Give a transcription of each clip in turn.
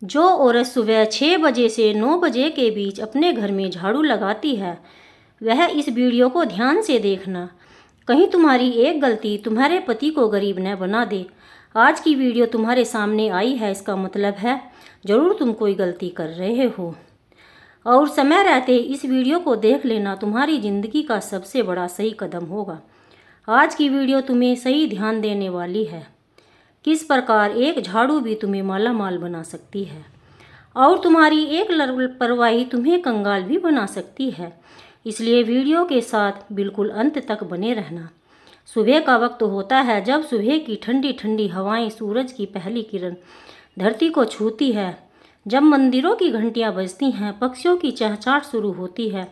जो औरत सुबह 6 बजे से 9 बजे के बीच अपने घर में झाड़ू लगाती है, वह इस वीडियो को ध्यान से देखना। कहीं तुम्हारी एक गलती तुम्हारे पति को गरीब न बना दे। आज की वीडियो तुम्हारे सामने आई है, इसका मतलब है ज़रूर तुम कोई गलती कर रहे हो। और समय रहते इस वीडियो को देख लेना, तुम्हारी ज़िंदगी का सबसे बड़ा सही कदम होगा। आज की वीडियो तुम्हें सही ध्यान देने वाली है। किस प्रकार एक झाड़ू भी तुम्हें माला माल बना सकती है और तुम्हारी एक लापरवाही तुम्हें कंगाल भी बना सकती है। इसलिए वीडियो के साथ बिल्कुल अंत तक बने रहना। सुबह का वक्त होता है जब सुबह की ठंडी ठंडी हवाएं, सूरज की पहली किरण धरती को छूती है, जब मंदिरों की घंटियां बजती हैं, पक्षियों की चहचहाट शुरू होती है।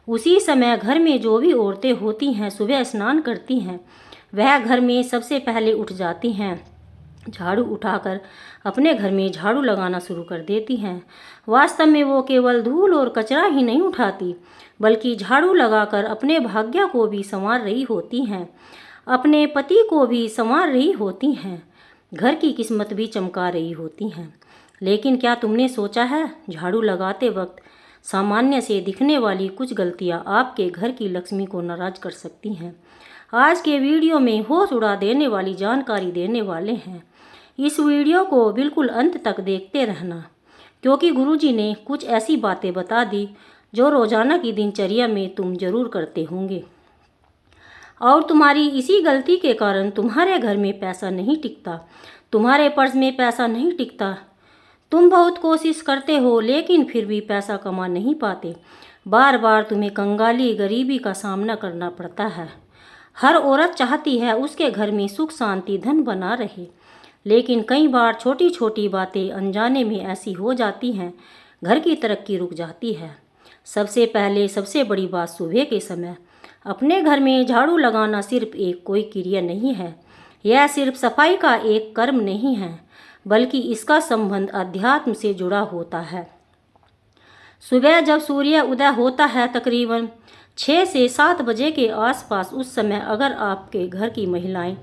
उसी समय घर में जो भी औरतें होती हैं सुबह स्नान करती हैं, वह घर में सबसे पहले उठ जाती हैं, झाड़ू उठाकर अपने घर में झाड़ू लगाना शुरू कर देती हैं। वास्तव में वो केवल धूल और कचरा ही नहीं उठाती, बल्कि झाड़ू लगाकर अपने भाग्य को भी संवार रही होती हैं, अपने पति को भी संवार रही होती हैं, घर की किस्मत भी चमका रही होती हैं। लेकिन क्या तुमने सोचा है, झाड़ू लगाते वक्त सामान्य से दिखने वाली कुछ गलतियां आपके घर की लक्ष्मी को नाराज कर सकती हैं। आज के वीडियो में होश उड़ा देने वाली जानकारी देने वाले हैं। इस वीडियो को बिल्कुल अंत तक देखते रहना, क्योंकि गुरुजी ने कुछ ऐसी बातें बता दी जो रोजाना की दिनचर्या में तुम जरूर करते होंगे, और तुम्हारी इसी गलती के कारण तुम्हारे घर में पैसा नहीं टिकता, तुम्हारे पर्स में पैसा नहीं टिकता। तुम बहुत कोशिश करते हो लेकिन फिर भी पैसा कमा नहीं पाते। बार बार तुम्हें कंगाली, गरीबी का सामना करना पड़ता है। हर औरत चाहती है उसके घर में सुख शांति धन बना रहे, लेकिन कई बार छोटी छोटी बातें अनजाने में ऐसी हो जाती हैं, घर की तरक्की रुक जाती है। सबसे पहले सबसे बड़ी बात, सुबह के समय अपने घर में झाड़ू लगाना सिर्फ एक कोई क्रिया नहीं है, यह सिर्फ सफाई का एक कर्म नहीं है, बल्कि इसका संबंध अध्यात्म से जुड़ा होता है। सुबह जब सूर्य उदय होता है, तकरीबन 6 से 7 बजे के आसपास, उस समय अगर आपके घर की महिलाएं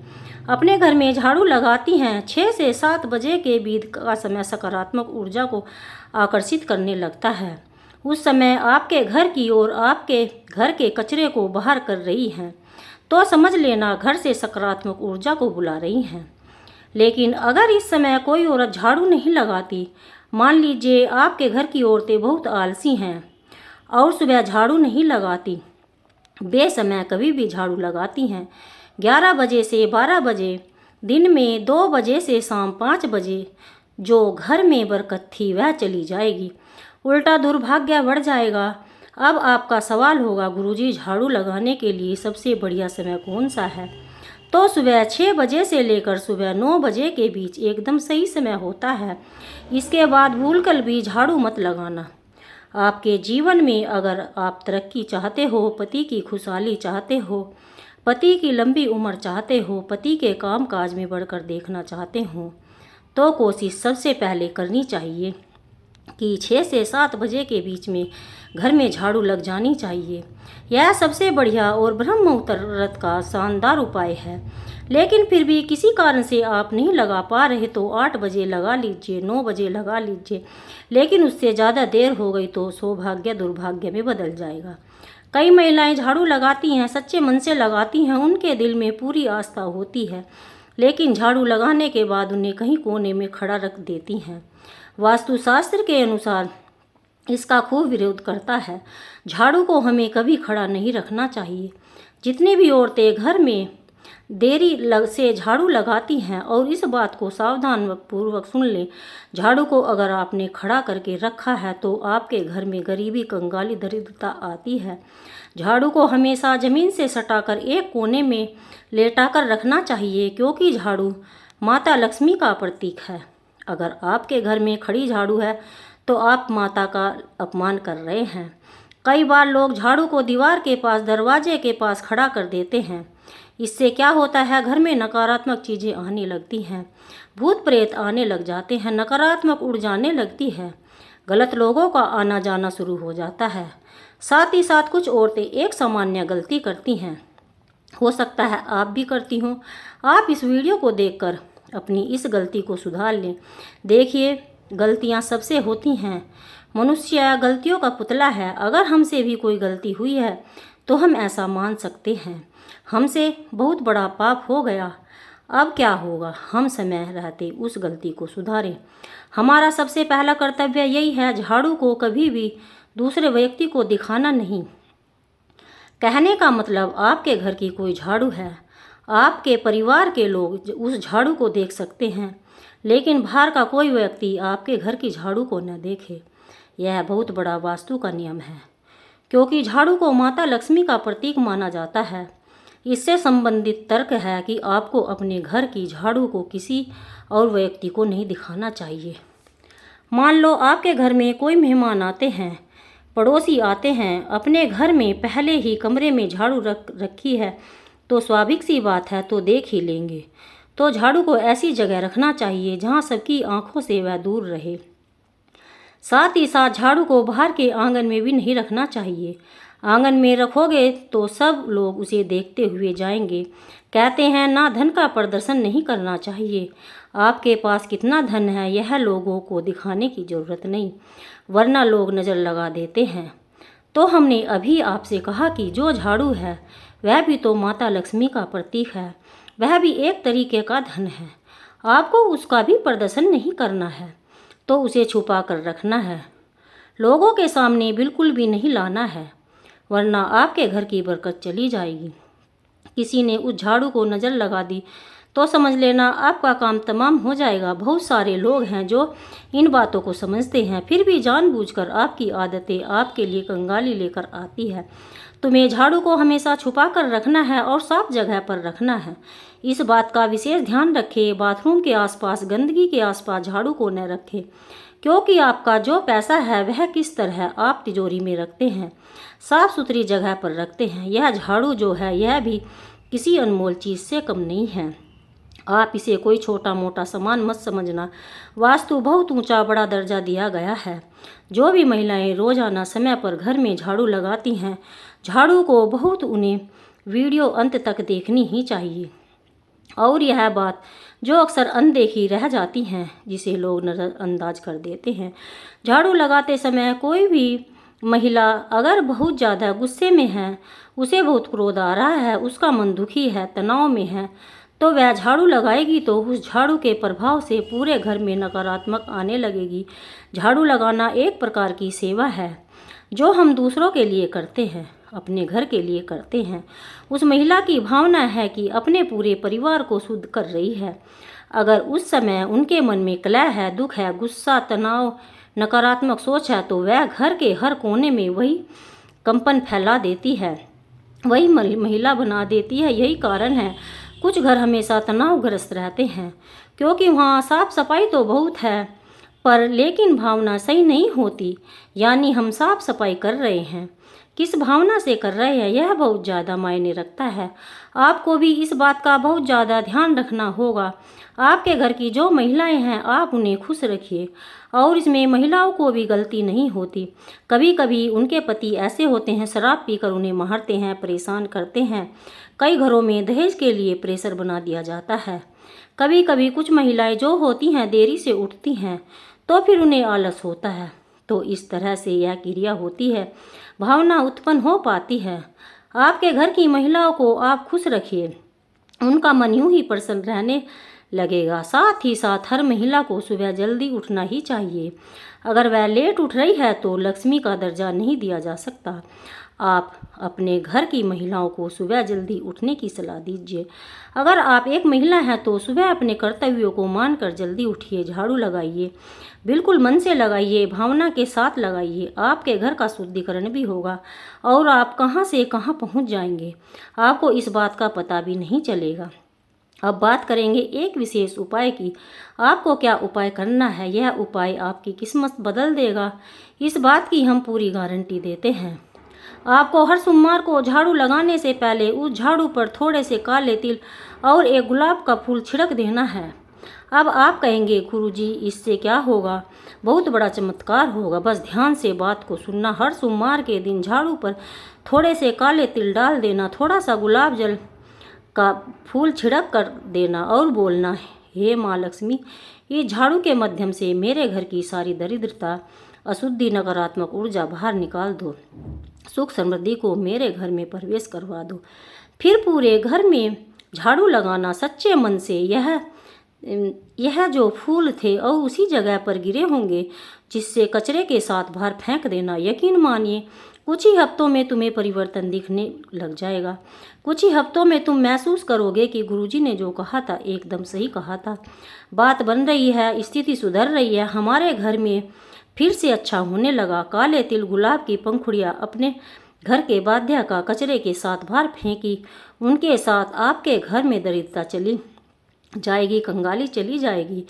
अपने घर में झाड़ू लगाती हैं, 6 से 7 बजे के बीच का समय सकारात्मक ऊर्जा को आकर्षित करने लगता है। उस समय आपके घर की ओर आपके घर के कचरे को बाहर कर रही हैं, तो समझ लेना घर से सकारात्मक ऊर्जा को बुला रही हैं। लेकिन अगर इस समय कोई औरत झाड़ू नहीं लगाती, मान लीजिए आपके घर की औरतें बहुत आलसी हैं और सुबह झाड़ू नहीं लगाती, बेसमय कभी भी झाड़ू लगाती हैं, 11 बजे से 12 बजे, दिन में 2 बजे से शाम 5 बजे, जो घर में बरकत थी वह चली जाएगी, उल्टा दुर्भाग्य बढ़ जाएगा। अब आपका सवाल होगा, गुरुजी झाड़ू लगाने के लिए सबसे बढ़िया समय कौन सा है? तो सुबह 6 बजे से लेकर सुबह 9 बजे के बीच एकदम सही समय होता है। इसके बाद भूलकर भी झाड़ू मत लगाना। आपके जीवन में अगर आप तरक्की चाहते हो, पति की खुशहाली चाहते हो, पति की लंबी उम्र चाहते हो, पति के काम काज में बढ़कर देखना चाहते हो, तो कोशिश सबसे पहले करनी चाहिए कि 6 से 7 बजे के बीच में घर में झाड़ू लग जानी चाहिए। यह सबसे बढ़िया और ब्रह्म मुहूर्त का शानदार उपाय है। लेकिन फिर भी किसी कारण से आप नहीं लगा पा रहे तो 8 बजे लगा लीजिए, 9 बजे लगा लीजिए, लेकिन उससे ज़्यादा देर हो गई तो सौभाग्य दुर्भाग्य में बदल जाएगा। कई महिलाएं झाड़ू लगाती हैं, सच्चे मन से लगाती हैं, उनके दिल में पूरी आस्था होती है, लेकिन झाड़ू लगाने के बाद उन्हें कहीं कोने में खड़ा रख देती हैं। वास्तुशास्त्र के अनुसार इसका खूब विरोध करता है। झाड़ू को हमें कभी खड़ा नहीं रखना चाहिए। जितनी भी औरतें घर में देरी से झाड़ू लगाती हैं, और इस बात को सावधान पूर्वक सुन लें, झाड़ू को अगर आपने खड़ा करके रखा है तो आपके घर में गरीबी, कंगाली, दरिद्रता आती है। झाड़ू को हमेशा जमीन से सटाकर एक कोने में लेटाकर रखना चाहिए, क्योंकि झाड़ू माता लक्ष्मी का प्रतीक है। अगर आपके घर में खड़ी झाड़ू है तो आप माता का अपमान कर रहे हैं। कई बार लोग झाड़ू को दीवार के पास, दरवाजे के पास खड़ा कर देते हैं। इससे क्या होता है, घर में नकारात्मक चीज़ें आने लगती हैं, भूत प्रेत आने लग जाते हैं, नकारात्मक उड़ जाने लगती है, गलत लोगों का आना जाना शुरू हो जाता है। साथ ही साथ कुछ औरतें एक सामान्य गलती करती हैं, हो सकता है आप भी करती हों। आप इस वीडियो को देखकर अपनी इस गलती को सुधार लें। देखिए, गलतियाँ सबसे होती हैं। मनुष्य गलतियों का पुतला है। अगर हमसे भी कोई गलती हुई है तो हम ऐसा मान सकते हैं, हमसे बहुत बड़ा पाप हो गया। अब क्या होगा, हम समय रहते उस गलती को सुधारें। हमारा सबसे पहला कर्तव्य यही है, झाड़ू को कभी भी दूसरे व्यक्ति को दिखाना नहीं। कहने का मतलब आपके घर की कोई झाड़ू है, आपके परिवार के लोग उस झाड़ू को देख सकते हैं, लेकिन बाहर का कोई व्यक्ति आपके घर की झाड़ू को न देखे। यह बहुत बड़ा वास्तु का नियम है, क्योंकि झाड़ू को माता लक्ष्मी का प्रतीक माना जाता है। इससे संबंधित तर्क है कि आपको अपने घर की झाड़ू को किसी और व्यक्ति को नहीं दिखाना चाहिए। मान लो आपके घर में कोई मेहमान आते हैं, पड़ोसी आते हैं, अपने घर में पहले ही कमरे में झाड़ू रखी है तो स्वाभाविक सी बात है तो देख ही लेंगे। तो झाड़ू को ऐसी जगह रखना चाहिए जहां सबकी आंखों से वह दूर रहे। साथ ही साथ झाड़ू को बाहर के आंगन में भी नहीं रखना चाहिए। आंगन में रखोगे तो सब लोग उसे देखते हुए जाएंगे। कहते हैं ना, धन का प्रदर्शन नहीं करना चाहिए। आपके पास कितना धन है यह लोगों को दिखाने की ज़रूरत नहीं, वरना लोग नज़र लगा देते हैं। तो हमने अभी आपसे कहा कि जो झाड़ू है वह भी तो माता लक्ष्मी का प्रतीक है, वह भी एक तरीके का धन है। आपको उसका भी प्रदर्शन नहीं करना है, तो उसे छुपा कर रखना है, लोगों के सामने बिल्कुल भी नहीं लाना है, वरना आपके घर की बरकत चली जाएगी। किसी ने उस झाड़ू को नज़र लगा दी तो समझ लेना आपका काम तमाम हो जाएगा। बहुत सारे लोग हैं जो इन बातों को समझते हैं, फिर भी जानबूझकर आपकी आदतें आपके लिए कंगाली लेकर आती है। तुम्हें झाड़ू को हमेशा छुपा कर रखना है और साफ जगह पर रखना है। इस बात का विशेष ध्यान रखें, बाथरूम के आसपास, गंदगी के आसपास झाड़ू को न रखें, क्योंकि आपका जो पैसा है वह किस तरह आप तिजोरी में रखते हैं, साफ सुथरी जगह पर रखते हैं। यह झाड़ू जो है यह भी किसी अनमोल चीज़ से कम नहीं है। आप इसे कोई छोटा मोटा सामान मत समझना, वास्तु बहुत ऊंचा बड़ा दर्जा दिया गया है। जो भी महिलाएं रोजाना समय पर घर में झाड़ू लगाती हैं, झाड़ू को बहुत उन्हें वीडियो अंत तक देखनी ही चाहिए। और यह बात जो अक्सर अनदेखी रह जाती हैं, जिसे लोग नज़रअंदाज कर देते हैं। झाड़ू लगाते समय कोई भी महिला अगर बहुत ज़्यादा गुस्से में है, उसे बहुत क्रोध आ रहा है, उसका मन दुखी है, तनाव में है, तो वह झाड़ू लगाएगी तो उस झाड़ू के प्रभाव से पूरे घर में नकारात्मक आने लगेगी। झाड़ू लगाना एक प्रकार की सेवा है जो हम दूसरों के लिए करते हैं, अपने घर के लिए करते हैं। उस महिला की भावना है कि अपने पूरे परिवार को शुद्ध कर रही है। अगर उस समय उनके मन में कलह है, दुख है, गुस्सा, तनाव, नकारात्मक सोच है, तो वह घर के हर कोने में वही कंपन फैला देती है, वही महिला बना देती है। यही कारण है कुछ घर हमेशा तनावग्रस्त रहते हैं, क्योंकि वहाँ साफ सफाई तो बहुत है पर लेकिन भावना सही नहीं होती। यानी हम साफ सफाई कर रहे हैं, किस भावना से कर रहे हैं, यह बहुत ज़्यादा मायने रखता है। आपको भी इस बात का बहुत ज़्यादा ध्यान रखना होगा। आपके घर की जो महिलाएं हैं आप उन्हें खुश रखिए, और इसमें महिलाओं को भी गलती नहीं होती। कभी कभी उनके पति ऐसे होते हैं, शराब पीकर उन्हें मारते हैं, परेशान करते हैं। कई घरों में दहेज के लिए प्रेशर बना दिया जाता है। कभी कभी कुछ महिलाएं जो होती हैं देरी से उठती हैं तो फिर उन्हें आलस होता है, तो इस तरह से यह क्रिया होती है, भावना उत्पन्न हो पाती है। आपके घर की महिलाओं को आप खुश रखिए, उनका मन यूं ही प्रसन्न रहने लगेगा। साथ ही साथ हर महिला को सुबह जल्दी उठना ही चाहिए। अगर वह लेट उठ रही है तो लक्ष्मी का दर्जा नहीं दिया जा सकता। आप अपने घर की महिलाओं को सुबह जल्दी उठने की सलाह दीजिए। अगर आप एक महिला हैं तो सुबह अपने कर्तव्यों को मानकर जल्दी उठिए, झाड़ू लगाइए, बिल्कुल मन से लगाइए, भावना के साथ लगाइए। आपके घर का शुद्धिकरण भी होगा और आप कहां से कहां पहुंच जाएंगे, आपको इस बात का पता भी नहीं चलेगा। अब बात करेंगे एक विशेष उपाय की। आपको क्या उपाय करना है, यह उपाय आपकी किस्मत बदल देगा, इस बात की हम पूरी गारंटी देते हैं। आपको हर सोमवार को झाड़ू लगाने से पहले उस झाड़ू पर थोड़े से काले तिल और एक गुलाब का फूल छिड़क देना है। अब आप कहेंगे गुरुजी इससे क्या होगा, बहुत बड़ा चमत्कार होगा, बस ध्यान से बात को सुनना। हर सोमवार के दिन झाड़ू पर थोड़े से काले तिल डाल देना, थोड़ा सा गुलाब जल का फूल छिड़क कर देना और बोलना, हे माँ लक्ष्मी, इस झाड़ू के माध्यम से मेरे घर की सारी दरिद्रता, अशुद्धि, नकारात्मक ऊर्जा बाहर निकाल दो। सुख समृद्धि को मेरे घर में प्रवेश करवा दो। फिर पूरे घर में झाड़ू लगाना सच्चे मन से। यह जो फूल थे और उसी जगह पर गिरे होंगे जिससे कचरे के साथ बाहर फेंक देना। यकीन मानिए कुछ ही हफ्तों में तुम्हें परिवर्तन दिखने लग जाएगा। कुछ ही हफ्तों में तुम महसूस करोगे कि गुरुजी ने जो कहा था एकदम सही कहा था। बात बन रही है, स्थिति सुधर रही है। हमारे घर में फिर से अच्छा होने लगा। काले तिल, गुलाब की पंखुड़ियाँ अपने घर के बाध्या का कचरे के साथ बाहर फेंकी। उनके साथ आपके घर में दरिद्रता चली जाएगी, कंगाली चली जाएगी,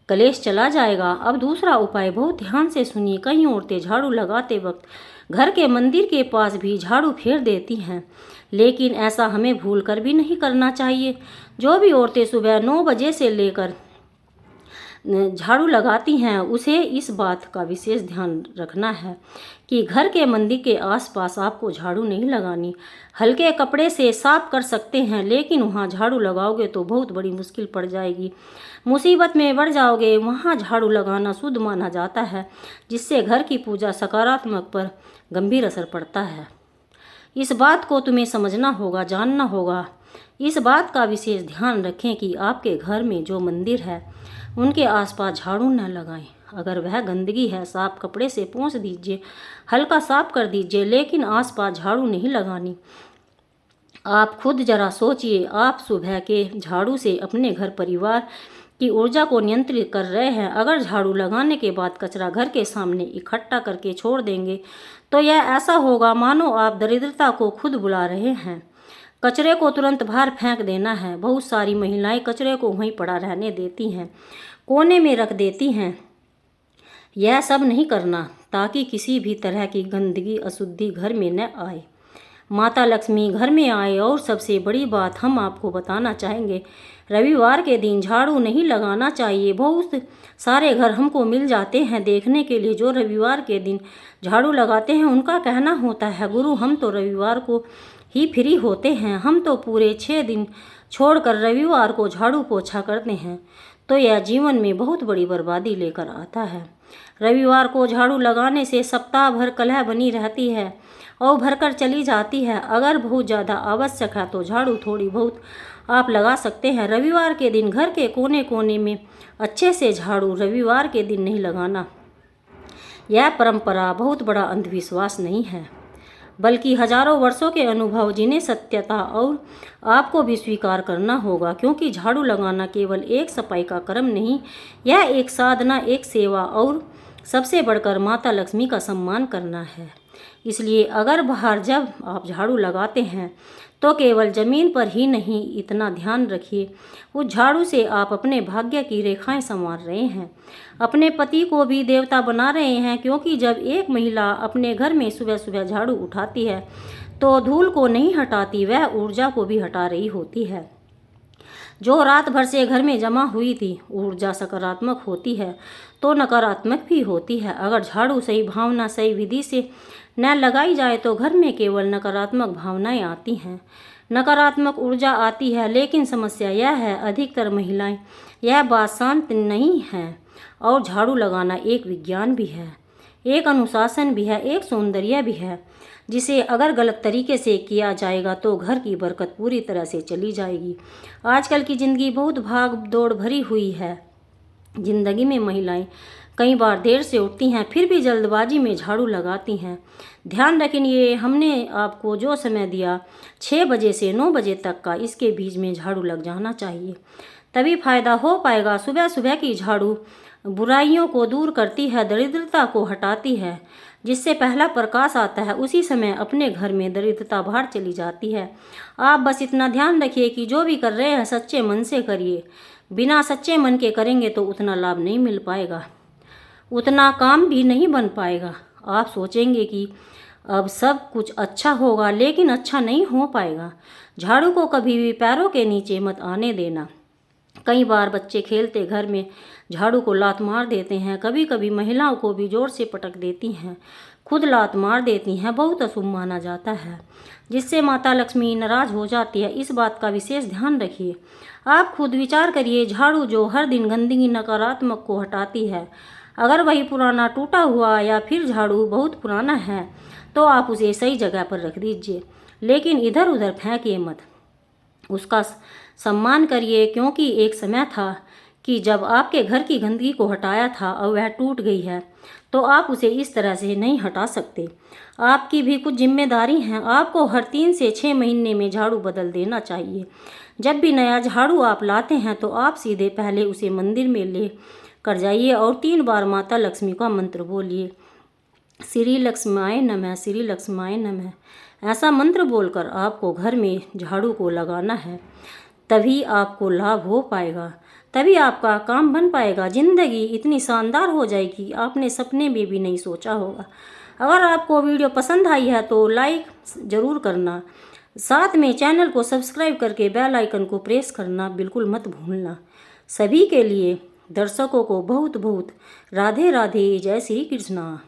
कलेश चला जाएगा। अब दूसरा उपाय बहुत ध्यान से सुनिए। कई औरतें झाड़ू लगाते वक्त घर के मंदिर के पास भी झाड़ू फेर देती हैं, लेकिन ऐसा हमें भूल कर भी नहीं करना चाहिए। जो भी औरतें सुबह 9 बजे से लेकर झाड़ू लगाती हैं उसे इस बात का विशेष ध्यान रखना है कि घर के मंदिर के आसपास आपको झाड़ू नहीं लगानी। हल्के कपड़े से साफ कर सकते हैं, लेकिन वहाँ झाड़ू लगाओगे तो बहुत बड़ी मुश्किल पड़ जाएगी, मुसीबत में बढ़ जाओगे। वहाँ झाड़ू लगाना शुद्ध माना जाता है, जिससे घर की पूजा सकारात्मक पर गंभीर असर पड़ता है। इस बात को तुम्हें समझना होगा, जानना होगा। इस बात का विशेष ध्यान रखें कि आपके घर में जो मंदिर है उनके आसपास झाड़ू न लगाएं। अगर वह गंदगी है, साफ कपड़े से पोंछ दीजिए, हल्का साफ कर दीजिए, लेकिन आसपास झाड़ू नहीं लगानी। आप खुद जरा सोचिए, आप सुबह के झाड़ू से अपने घर परिवार की ऊर्जा को नियंत्रित कर रहे हैं। अगर झाड़ू लगाने के बाद कचरा घर के सामने इकट्ठा करके छोड़ देंगे तो यह ऐसा होगा मानो आप दरिद्रता को खुद बुला रहे हैं। कचरे को तुरंत बाहर फेंक देना है। बहुत सारी महिलाएं कचरे को वहीं पड़ा रहने देती हैं, कोने में रख देती हैं। यह सब नहीं करना ताकि किसी भी तरह की गंदगी, अशुद्धि घर में न आए, माता लक्ष्मी घर में आए। और सबसे बड़ी बात हम आपको बताना चाहेंगे, रविवार के दिन झाड़ू नहीं लगाना चाहिए। बहुत सारे घर हमको मिल जाते हैं देखने के लिए जो रविवार के दिन झाड़ू लगाते हैं। उनका कहना होता है, गुरु हम तो रविवार को ही फ्री होते हैं, हम तो पूरे 6 दिन छोड़कर रविवार को झाड़ू पोछा करते हैं। तो यह जीवन में बहुत बड़ी बर्बादी लेकर आता है। रविवार को झाड़ू लगाने से सप्ताह भर कलह बनी रहती है और भरकर चली जाती है। अगर बहुत ज़्यादा आवश्यक है तो झाड़ू थोड़ी बहुत आप लगा सकते हैं। रविवार के दिन घर के कोने कोने में अच्छे से झाड़ू रविवार के दिन नहीं लगाना। यह परंपरा बहुत बड़ा अंधविश्वास नहीं है, बल्कि हजारों वर्षों के अनुभव जिन्हें सत्यता और आपको भी स्वीकार करना होगा। क्योंकि झाड़ू लगाना केवल एक सफाई का कर्म नहीं, यह एक साधना, एक सेवा और सबसे बढ़कर माता लक्ष्मी का सम्मान करना है। इसलिए अगर बाहर जब आप झाड़ू लगाते हैं तो केवल ज़मीन पर ही नहीं, इतना ध्यान रखिए उस झाड़ू से आप अपने भाग्य की रेखाएं संवार रहे हैं, अपने पति को भी देवता बना रहे हैं। क्योंकि जब एक महिला अपने घर में सुबह सुबह झाड़ू उठाती है तो धूल को नहीं हटाती, वह ऊर्जा को भी हटा रही होती है जो रात भर से घर में जमा हुई थी। ऊर्जा सकारात्मक होती है तो नकारात्मक भी होती है। अगर झाड़ू सही भावना, सही विधि से न लगाई जाए तो घर में केवल नकारात्मक भावनाएं आती हैं, नकारात्मक ऊर्जा आती है। लेकिन समस्या यह है, अधिकतर महिलाएं यह बात शांत नहीं है। और झाड़ू लगाना एक विज्ञान भी है, एक अनुशासन भी है, एक सौंदर्य भी है, जिसे अगर गलत तरीके से किया जाएगा तो घर की बरकत पूरी तरह से चली जाएगी। आजकल की ज़िंदगी बहुत भाग दौड़ भरी हुई है। ज़िंदगी में महिलाएं कई बार देर से उठती हैं, फिर भी जल्दबाजी में झाड़ू लगाती हैं। ध्यान रखिए, हमने आपको जो समय दिया 6 बजे से 9 बजे तक का, इसके बीच में झाड़ू लग जाना चाहिए, तभी फायदा हो पाएगा। सुबह सुबह की झाड़ू बुराइयों को दूर करती है, दरिद्रता को हटाती है। जिससे पहला प्रकाश आता है उसी समय अपने घर में दरिद्रता बाहर चली जाती है। आप बस इतना ध्यान रखिए कि जो भी कर रहे हैं सच्चे मन से करिए। बिना सच्चे मन के करेंगे तो उतना लाभ नहीं मिल पाएगा, उतना काम भी नहीं बन पाएगा। आप सोचेंगे कि अब सब कुछ अच्छा होगा, लेकिन अच्छा नहीं हो पाएगा। झाड़ू को कभी भी पैरों के नीचे मत आने देना। कई बार बच्चे खेलते घर में झाड़ू को लात मार देते हैं। कभी कभी महिलाओं को भी जोर से पटक देती हैं, खुद लात मार देती हैं। बहुत अशुभ माना जाता है, जिससे माता लक्ष्मी नाराज हो जाती है। इस बात का विशेष ध्यान रखिए। आप खुद विचार करिए, झाड़ू जो हर दिन गंदगी नकारात्मक को हटाती है, अगर वही पुराना टूटा हुआ या फिर झाड़ू बहुत पुराना है तो आप उसे सही जगह पर रख दीजिए, लेकिन इधर उधर फेंकिए मत। उसका सम्मान करिए, क्योंकि एक समय था कि जब आपके घर की गंदगी को हटाया था और वह टूट गई है तो आप उसे इस तरह से नहीं हटा सकते। आपकी भी कुछ जिम्मेदारी हैं। आपको हर 3 से 6 महीने में झाड़ू बदल देना चाहिए। जब भी नया झाड़ू आप लाते हैं तो आप सीधे पहले उसे मंदिर में ले कर जाइए और 3 बार माता लक्ष्मी का मंत्र बोलिए, श्री लक्ष्माय नमः, श्री लक्ष्माय नमः। ऐसा मंत्र बोलकर आपको घर में झाड़ू को लगाना है, तभी आपको लाभ हो पाएगा, तभी आपका काम बन पाएगा। ज़िंदगी इतनी शानदार हो जाएगी, आपने सपने में भी नहीं सोचा होगा। अगर आपको वीडियो पसंद आई है तो लाइक ज़रूर करना, साथ में चैनल को सब्सक्राइब करके बेल आइकन को प्रेस करना बिल्कुल मत भूलना। सभी के लिए दर्शकों को बहुत बहुत राधे राधे, जय श्री कृष्णा।